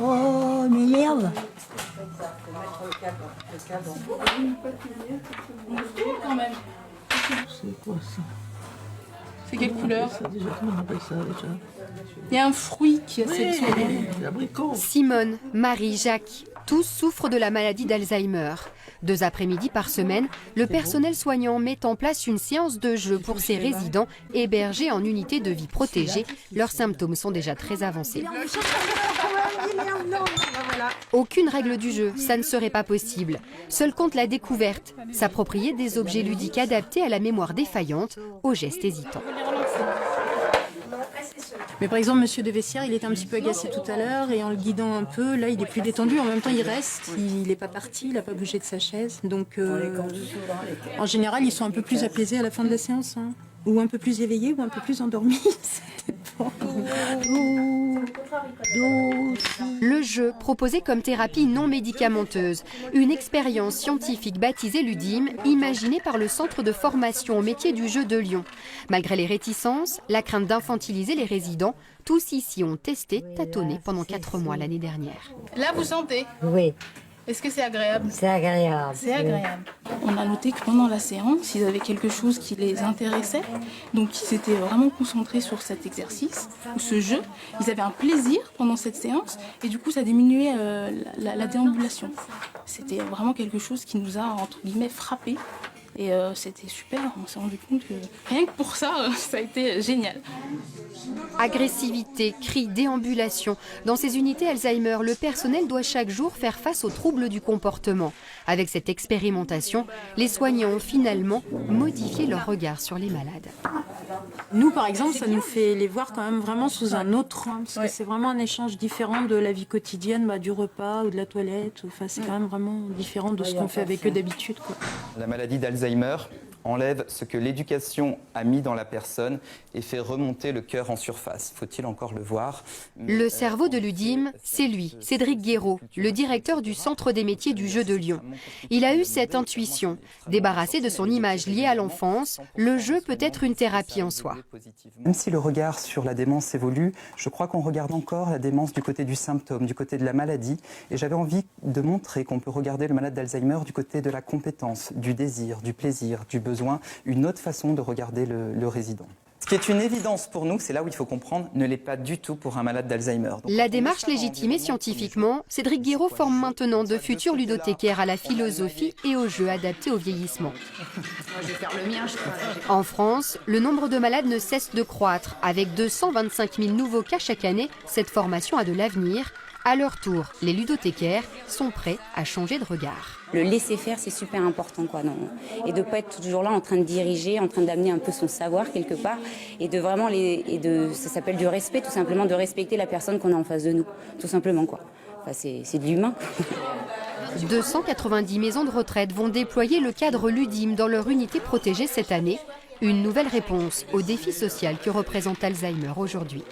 Oh, mais merde. C'est quoi ça? C'est quelle couleur? Comment on appelle ça déjà? Il y a un fruit qui a cette couleur. L'abricot. Simone, Marie, Jacques, tous souffrent de la maladie d'Alzheimer. 2 après-midi par semaine, le personnel soignant met en place une séance de jeu pour ses résidents hébergés en unité de vie protégée. Leurs symptômes sont déjà très avancés. Aucune règle du jeu, ça ne serait pas possible. Seul compte la découverte, s'approprier des objets ludiques adaptés à la mémoire défaillante, aux gestes hésitants. Mais par exemple, Monsieur de Vessières, il était un petit peu agacé tout à l'heure et en le guidant un peu, là, il est plus détendu. En même temps, il reste, il n'est pas parti, il n'a pas bougé de sa chaise. Donc, en général, ils sont un peu plus apaisés à la fin de la séance, hein. Ou un peu plus éveillés, ou un peu plus endormis. Ça dépend. Le jeu, proposé comme thérapie non médicamenteuse, une expérience scientifique baptisée Ludime, imaginée par le Centre de formation au métier du jeu de Lyon. Malgré les réticences, la crainte d'infantiliser les résidents, tous ici ont testé, tâtonné pendant 4 mois l'année dernière. Là, vous sentez? Oui, Est-ce que c'est agréable? c'est agréable. C'est agréable. On a noté que pendant la séance, ils avaient quelque chose qui les intéressait. Donc, ils s'étaient vraiment concentrés sur cet exercice ou ce jeu. Ils avaient un plaisir pendant cette séance et du coup, ça diminuait la déambulation. C'était vraiment quelque chose qui nous a, entre guillemets, frappés. Et c'était super. On s'est rendu compte que rien que pour ça, ça a été génial. Agressivité, cris, déambulation. Dans ces unités Alzheimer, le personnel doit chaque jour faire face aux troubles du comportement. Avec cette expérimentation, les soignants ont finalement modifié leur regard sur les malades. Nous, par exemple, ça nous fait les voir quand même vraiment sous un autre angle, parce que c'est vraiment un échange différent de la vie quotidienne, du repas ou de la toilette. Enfin, c'est quand même vraiment différent de ce qu'on fait avec eux d'habitude, quoi. La maladie d'Alzheimer enlève ce que l'éducation a mis dans la personne et fait remonter le cœur en surface. Faut-il encore le voir? Le cerveau de Ludime, c'est lui, Cédric Guéraud, le directeur du Centre des métiers du jeu de Lyon. Il a eu cette intuition. Débarrassé de son image liée à l'enfance, le jeu peut être une thérapie en soi. Même si le regard sur la démence évolue, je crois qu'on regarde encore la démence du côté du symptôme, du côté de la maladie. Et j'avais envie de montrer qu'on peut regarder le malade d'Alzheimer du côté de la compétence, du désir, du plaisir, du besoin, une autre façon de regarder le résident. Ce qui est une évidence pour nous, c'est là où il faut comprendre, ne l'est pas du tout pour un malade d'Alzheimer. La démarche légitimée scientifiquement, Cédric Guéraud forme maintenant de futurs ludothécaires à la philosophie et aux jeux adaptés au vieillissement. En France, le nombre de malades ne cesse de croître. Avec 225 000 nouveaux cas chaque année, cette formation a de l'avenir. À leur tour, les ludothécaires sont prêts à changer de regard. Le laisser-faire, c'est super important, quoi, non. Et de ne pas être toujours là en train de diriger, en train d'amener un peu son savoir quelque part. Et de vraiment, ça s'appelle du respect, tout simplement, de respecter la personne qu'on a en face de nous. Tout simplement, quoi. Enfin, c'est de l'humain. 290 maisons de retraite vont déployer le cadre Ludime dans leur unité protégée cette année. Une nouvelle réponse au défi social que représente Alzheimer aujourd'hui.